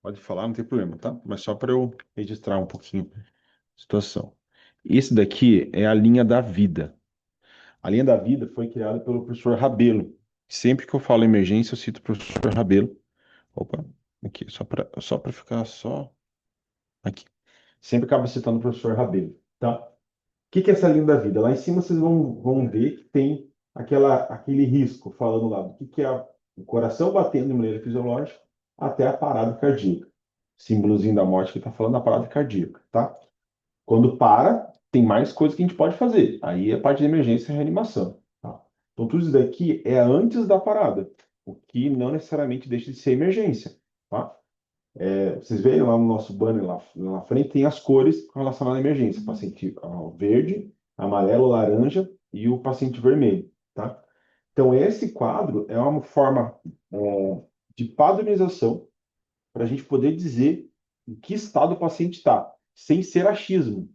Pode falar, não tem problema, tá? Mas só para eu registrar um pouquinho a situação. Esse daqui é a linha da vida. A linha da vida foi criada pelo professor Rabelo. Sempre que eu falo emergência, eu cito o professor Rabelo. Opa, aqui, só para ficar só aqui. Sempre acabo citando o professor Rabelo, tá? O que é essa linha da vida? Lá em cima vocês vão ver que tem aquele risco falando lá do que é o coração batendo de maneira fisiológica até a parada cardíaca. Símbolozinho da morte que está falando da parada cardíaca, tá? Quando para, tem mais coisas que a gente pode fazer. Aí é parte de emergência e reanimação, tá? Então tudo isso daqui é antes da parada, o que não necessariamente deixa de ser emergência, tá? Vocês veem lá no nosso banner lá na frente, tem as cores relacionadas à emergência. Paciente verde, amarelo, laranja e o paciente vermelho, tá? Então, esse quadro é uma forma de padronização para a gente poder dizer em que estado o paciente está, sem ser achismo.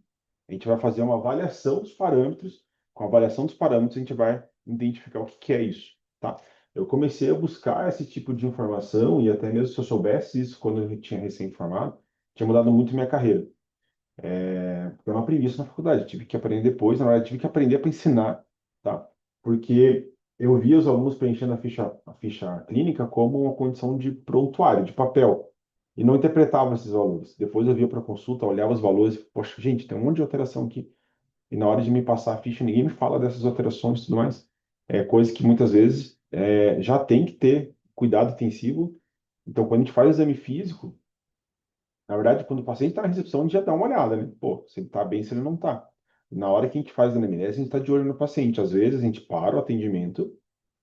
A gente vai fazer uma avaliação dos parâmetros. Com a avaliação dos parâmetros, a gente vai identificar o que é isso, tá? Eu comecei a buscar esse tipo de informação e até mesmo se eu soubesse isso quando eu tinha recém-formado, tinha mudado muito minha carreira. Porque eu não aprendi isso na faculdade, eu tive que aprender depois, na verdade, eu tive que aprender para ensinar, tá? Porque eu via os alunos preenchendo a ficha clínica como uma condição de prontuário, de papel, e não interpretava esses valores. Depois eu via para consulta, olhava os valores, poxa, gente, tem um monte de alteração aqui. E na hora de me passar a ficha, ninguém me fala dessas alterações e tudo mais. É coisa que muitas vezes já tem que ter cuidado intensivo. Então, quando a gente faz o exame físico, na verdade, quando o paciente está na recepção, a gente já dá uma olhada, né? Pô, se ele está bem, se ele não está. Na hora que a gente faz a anamnese, a gente está de olho no paciente. Às vezes, a gente para o atendimento,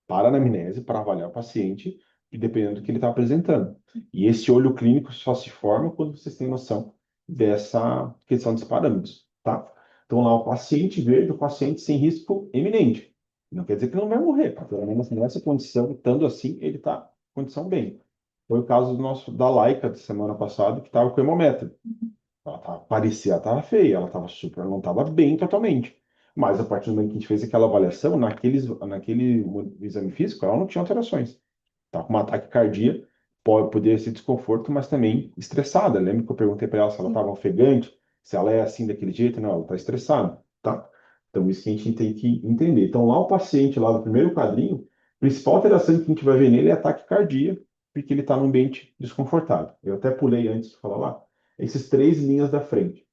para a anamnese para avaliar o paciente, e dependendo do que ele está apresentando. E esse olho clínico só se forma quando vocês têm noção dessa questão dos parâmetros, tá? Então, lá, o paciente verde, o paciente sem risco eminente. Não quer dizer que ele não vai morrer, tá? Pelo menos nessa condição, estando assim, ele está em condição bem. Foi o caso da Laika, da semana passada, que estava com hemómetro. Parecia, ela estava feia, ela estava super, ela não estava bem totalmente. Mas a partir do momento que a gente fez aquela avaliação, naquele exame físico, ela não tinha alterações. Estava com um ataque cardíaco, poderia ser desconforto, mas também estressada. Lembra que eu perguntei para ela se ela estava ofegante, se ela é assim daquele jeito? Não, ela está estressada, tá? Então isso que a gente tem que entender. Então lá o paciente, lá no primeiro quadrinho, a principal alteração que a gente vai ver nele é ataque cardíaco, porque ele está num ambiente desconfortável. Eu até pulei antes de falar lá esses três linhas da frente.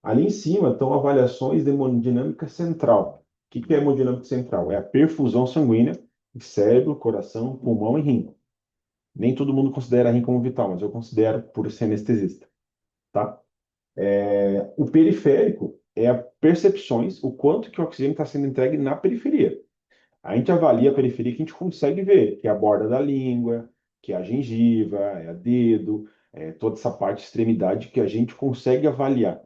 Ali em cima estão avaliações de hemodinâmica central. O que é hemodinâmica central? É a perfusão sanguínea de cérebro, coração, pulmão e rim. Nem todo mundo considera rim como vital, mas eu considero por ser anestesista, tá? O periférico é a percepções, o quanto que o oxigênio está sendo entregue na periferia. A gente avalia a periferia que a gente consegue ver, que é a borda da língua, que é a gengiva, é a dedo, toda essa parte extremidade que a gente consegue avaliar.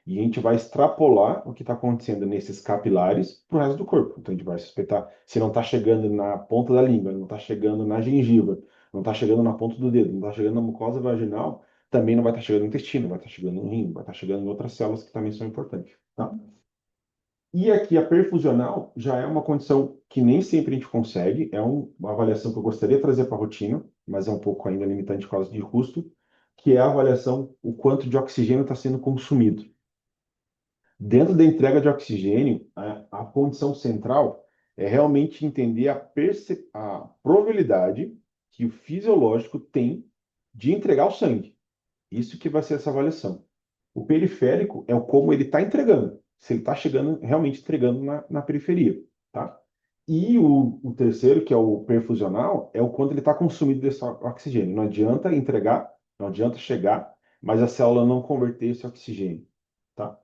E a gente vai extrapolar o que está acontecendo nesses capilares para o resto do corpo. Então a gente vai suspeitar se não está chegando na ponta da língua, não está chegando na gengiva, não está chegando na ponta do dedo, não está chegando na mucosa vaginal, também não vai estar chegando no intestino, vai estar chegando no rim, vai estar chegando em outras células que também são importantes. Tá? E aqui a perfusional já é uma condição que nem sempre a gente consegue, é uma avaliação que eu gostaria de trazer para a rotina, mas é um pouco ainda limitante por causa de custo, que é a avaliação o quanto de oxigênio está sendo consumido. Dentro da entrega de oxigênio, a condição central é realmente entender a probabilidade que o fisiológico tem de entregar o sangue. Isso que vai ser essa avaliação. O periférico é o como ele está entregando, se ele está chegando, realmente entregando na periferia, tá? E o terceiro, que é o perfusional, é o quanto ele está consumindo desse oxigênio. Não adianta entregar, não adianta chegar, mas a célula não converter esse oxigênio, tá?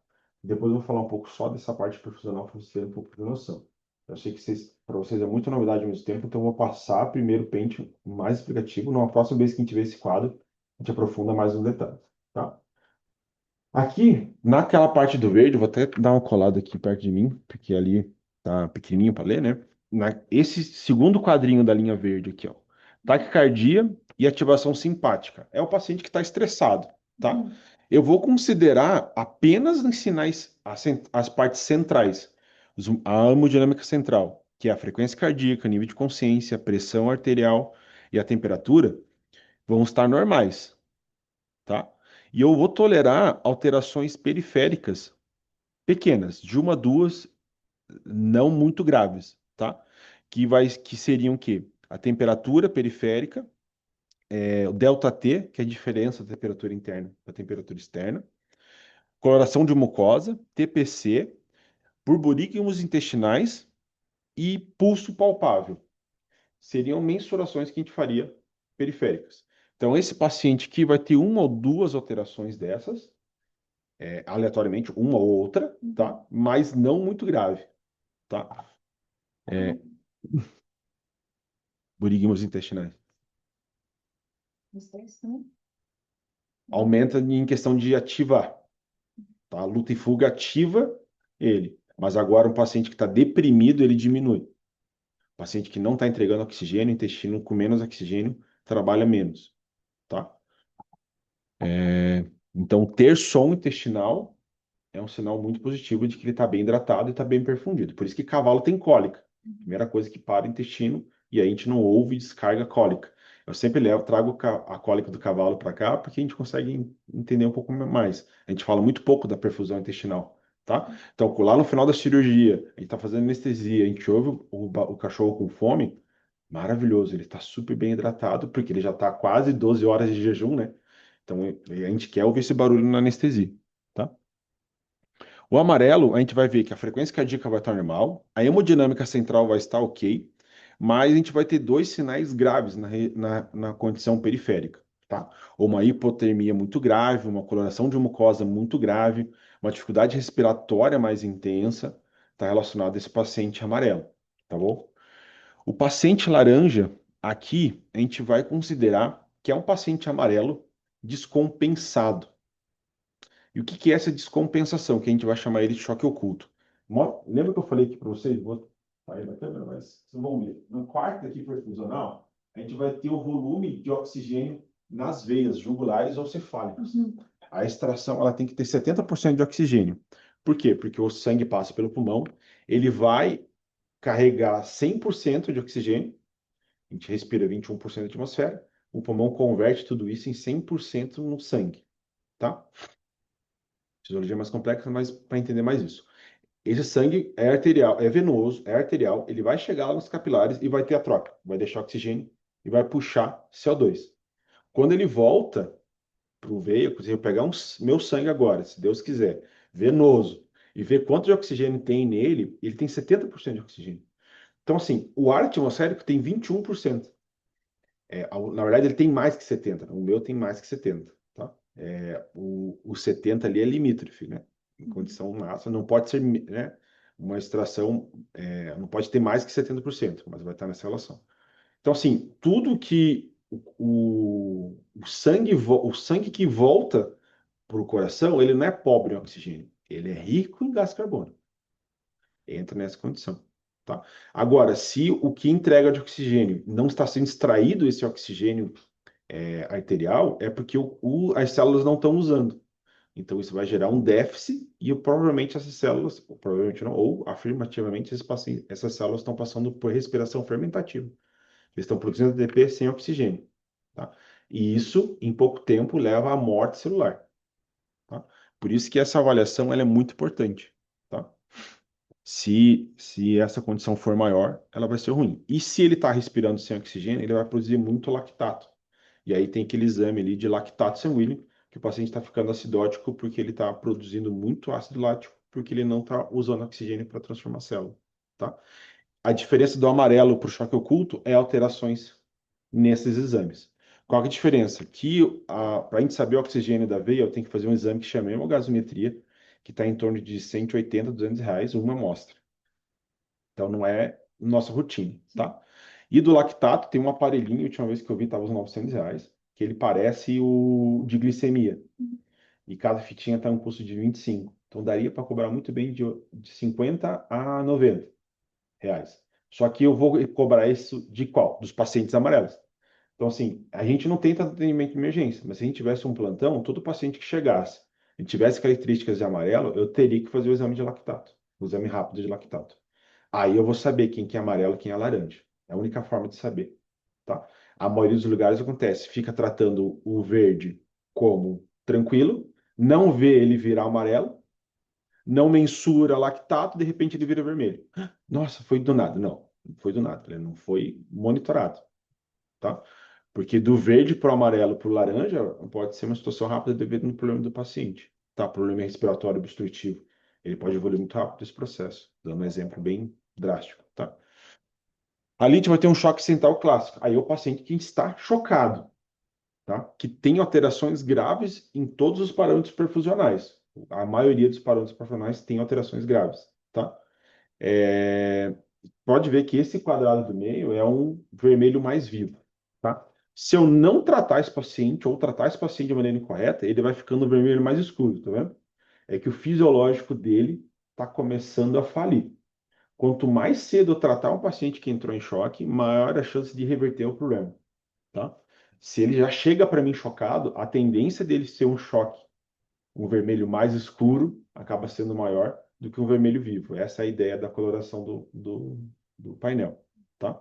Depois eu vou falar um pouco só dessa parte perfusional para vocês terem um pouco de noção. Eu sei que para vocês é muita novidade ao mesmo tempo, então eu vou passar primeiro o pente mais explicativo. Numa próxima vez que a gente ver esse quadro, a gente aprofunda mais nos detalhes, tá? Aqui, naquela parte do verde, eu vou até dar uma colada aqui perto de mim, porque ali tá pequenininho para ler, né? Esse segundo quadrinho da linha verde aqui, ó. Taquicardia e ativação simpática. É o paciente que está estressado, tá? Eu vou considerar apenas os sinais, as partes centrais, a hemodinâmica central, que é a frequência cardíaca, nível de consciência, pressão arterial e a temperatura, vão estar normais. tá? E eu vou tolerar alterações periféricas pequenas, de uma a duas, não muito graves, tá? Que seriam o quê? A temperatura periférica, o delta T, que é a diferença da temperatura interna da temperatura externa, coloração de mucosa, TPC, burburículos intestinais e pulso palpável. Seriam mensurações que a gente faria periféricas. Então, esse paciente que vai ter uma ou duas alterações dessas, aleatoriamente, uma ou outra, tá? Mas não muito grave, tá? É, burigmas intestinais. Aumenta em questão de ativar, tá? Luta e fuga ativa ele. Mas agora um paciente que está deprimido, ele diminui. Paciente que não está entregando oxigênio, intestino com menos oxigênio, trabalha menos, tá? Então, ter som intestinal é um sinal muito positivo de que ele está bem hidratado e está bem perfundido. Por isso que cavalo tem cólica. Primeira coisa que para o intestino e aí a gente não ouve descarga cólica. Eu sempre trago a cólica do cavalo para cá porque a gente consegue entender um pouco mais. A gente fala muito pouco da perfusão intestinal, tá? Então, lá no final da cirurgia, a gente está fazendo anestesia, a gente ouve o cachorro com fome, maravilhoso, ele está super bem hidratado porque ele já está quase 12 horas de jejum, né? Então, a gente quer ouvir esse barulho na anestesia, tá? O amarelo, a gente vai ver que a frequência cardíaca vai estar normal, a hemodinâmica central vai estar ok, mas a gente vai ter dois sinais graves na condição periférica, tá? Uma hipotermia muito grave, uma coloração de mucosa muito grave, uma dificuldade respiratória mais intensa, está relacionado a esse paciente amarelo, tá bom? O paciente laranja, aqui, a gente vai considerar que é um paciente amarelo descompensado. E o que que é essa descompensação, que a gente vai chamar ele de choque oculto? Lembra que eu falei aqui para vocês? Vou sair da câmera, mas vocês vão ver. No quarto aqui perfusional, a gente vai ter o volume de oxigênio nas veias jugulares ou cefálicas. A extração ela tem que ter 70% de oxigênio. Por quê? Porque o sangue passa pelo pulmão, ele vai carregar 100% de oxigênio, a gente respira 21% de atmosfera, o pulmão converte tudo isso em 100% no sangue, tá? Fisiologia mais complexa, mas para entender mais isso. Esse sangue é arterial, é venoso, é arterial, ele vai chegar lá nos capilares e vai ter a troca, vai deixar oxigênio e vai puxar CO2. Quando ele volta para o veio, se eu pegar meu sangue agora, se Deus quiser, venoso, e ver quanto de oxigênio tem nele, ele tem 70% de oxigênio. Então, assim, o ar atmosférico tem 21%. Na verdade, ele tem mais que 70%. O meu tem mais que 70%. Tá? O 70 ali é limítrofe, né? Em condição máxima, não pode ser, né, uma extração, não pode ter mais que 70%, mas vai estar nessa relação. Então, assim, tudo que o sangue que volta para o coração, ele não é pobre em oxigênio, ele é rico em gás carbônico. Entra nessa condição. Tá? Agora, se o que entrega de oxigênio não está sendo extraído esse oxigênio arterial, é porque as células não estão usando. Então, isso vai gerar um déficit e provavelmente essas células, ou provavelmente não, ou afirmativamente, essas células estão passando por respiração fermentativa. Eles estão produzindo ATP sem oxigênio. Tá? E isso, em pouco tempo, leva à morte celular. Tá? Por isso que essa avaliação ela é muito importante. Tá? Se essa condição for maior, ela vai ser ruim. E se ele está respirando sem oxigênio, ele vai produzir muito lactato. E aí tem aquele exame ali de lactato sanguíneo, que o paciente está ficando acidótico porque ele está produzindo muito ácido lático, porque ele não está usando oxigênio para transformar a célula. Tá? A diferença do amarelo para o choque oculto é alterações nesses exames. Qual que é a diferença? Para a gente saber o oxigênio da veia, eu tenho que fazer um exame que chama hemogasometria, que está em torno de 180, R$ 200, uma amostra. Então não é nossa rotina, tá? E do lactato tem um aparelhinho, a última vez que eu vi estava uns R$ 900, que ele parece o de glicemia. E cada fitinha está um custo de 25. Então daria para cobrar muito bem de 50 a R$ 90. Só que eu vou cobrar isso de qual? Dos pacientes amarelos. Então, assim, a gente não tem tanto atendimento de emergência, mas se a gente tivesse um plantão, todo paciente que chegasse e tivesse características de amarelo, eu teria que fazer o exame de lactato, o exame rápido de lactato. Aí eu vou saber quem que é amarelo e quem é laranja. É a única forma de saber, tá? A maioria dos lugares acontece, fica tratando o verde como tranquilo, não vê ele virar amarelo, não mensura lactato, de repente ele vira vermelho. Nossa, foi do nada. Não foi do nada, ele não foi monitorado, tá? Porque do verde para o amarelo para o laranja pode ser uma situação rápida devido no problema do paciente, tá? Problema respiratório obstrutivo. Ele pode evoluir muito rápido esse processo, dando um exemplo bem drástico, tá? Ali a gente vai ter um choque central clássico. Aí é o paciente que está chocado, tá? Que tem alterações graves em todos os parâmetros perfusionais. A maioria dos parâmetros perfusionais tem alterações graves, tá? É, pode ver que esse quadrado do meio é um vermelho mais vivo, tá? Se eu não tratar esse paciente ou tratar esse paciente de maneira incorreta, ele vai ficando vermelho mais escuro, tá vendo? É que o fisiológico dele está começando a falir. Quanto mais cedo eu tratar um paciente que entrou em choque, maior a chance de reverter o problema, tá? Se ele já chega para mim chocado, a tendência dele ser um choque, um vermelho mais escuro, acaba sendo maior do que um vermelho vivo. Essa é a ideia da coloração do painel, tá?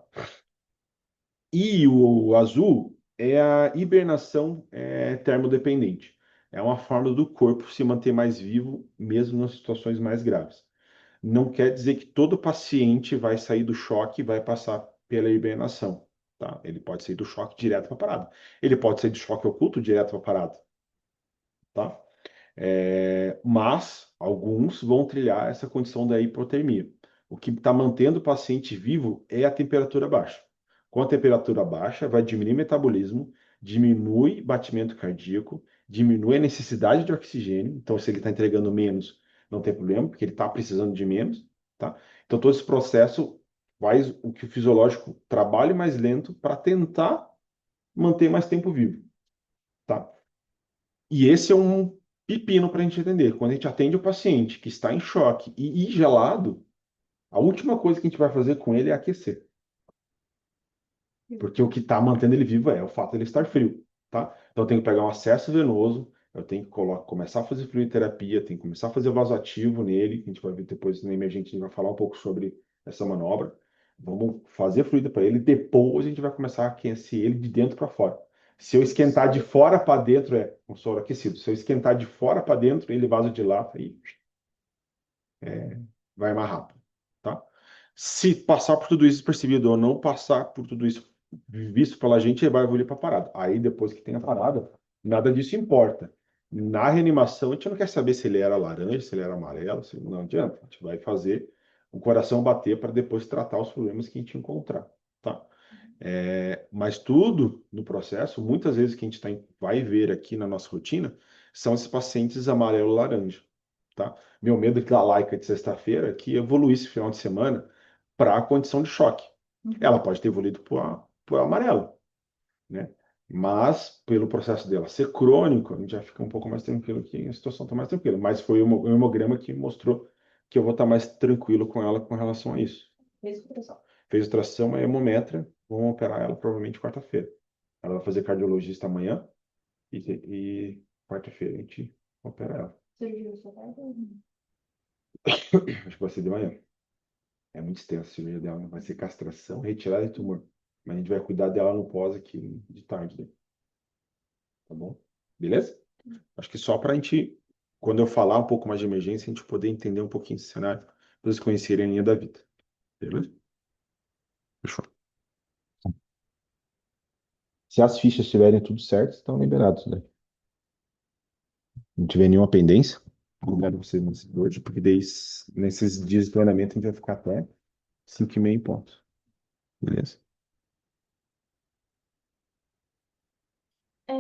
E o azul é a hibernação termodependente. É uma forma do corpo se manter mais vivo, mesmo nas situações mais graves. Não quer dizer que todo paciente vai sair do choque e vai passar pela hibernação, tá? Ele pode sair do choque direto para a parada. Ele pode sair do choque oculto direto para a parada, tá? Mas alguns vão trilhar essa condição da hipotermia. O que está mantendo o paciente vivo é a temperatura baixa. Com a temperatura baixa, vai diminuir o metabolismo, diminui batimento cardíaco, diminui a necessidade de oxigênio. Então, se ele está entregando menos, não tem problema, porque ele está precisando de menos, tá? Então, todo esse processo faz o que o fisiológico trabalhe mais lento para tentar manter mais tempo vivo, tá? E esse é um pepino para a gente entender. Quando a gente atende o paciente que está em choque e gelado, a última coisa que a gente vai fazer com ele é aquecer. Porque o que está mantendo ele vivo é o fato de ele estar frio, tá? Então eu tenho que pegar um acesso venoso, eu tenho que começar a fazer fluidoterapia, tenho que começar a fazer vasoativo nele, que a gente vai ver depois na emergente, a gente vai falar um pouco sobre essa manobra. Vamos fazer fluido para ele, depois a gente vai começar a aquecer ele de dentro para fora. Se eu esquentar de fora para dentro, é um soro aquecido. Se eu esquentar de fora para dentro, ele vasodilata e vai mais rápido, tá? Se passar por tudo isso percebido ou não passar por tudo isso visto pela gente, ele vai evoluir para a parada. Aí, depois que tem a parada, nada disso importa. Na reanimação, a gente não quer saber se ele era laranja, se ele era amarelo, se não adianta. A gente vai fazer o coração bater para depois tratar os problemas que a gente encontrar, tá? Mas tudo no processo, muitas vezes que a gente vai ver aqui na nossa rotina, são esses pacientes amarelo-laranja, tá? Meu medo é que a laica de sexta-feira é que evoluísse final de semana para a condição de choque. Ela pode ter evoluído para o amarelo, né? Mas, pelo processo dela ser crônico, a gente já fica um pouco mais tranquilo aqui, a situação está mais tranquila. Mas foi o hemograma que mostrou que eu vou estar mais tranquilo com ela com relação a isso. Fez ultrassom, é hemometra, vamos operar ela provavelmente quarta-feira. Ela vai fazer cardiologista amanhã e quarta-feira a gente opera ela. Acho que vai ser de manhã. É muito extensa a cirurgia dela, né? Vai ser castração, retirada de tumor. Mas a gente vai cuidar dela no pós aqui de tarde, né? Tá bom? Beleza? Acho que só para a gente, quando eu falar um pouco mais de emergência, a gente poder entender um pouquinho esse cenário, para vocês conhecerem a linha da vida. Beleza? Fechou. Se as fichas estiverem tudo certo, estão liberados, né? Não tiver nenhuma pendência, libero vocês nesse hoje, porque daí, nesses dias de treinamento a gente vai ficar até 5h30 em ponto. Beleza? É,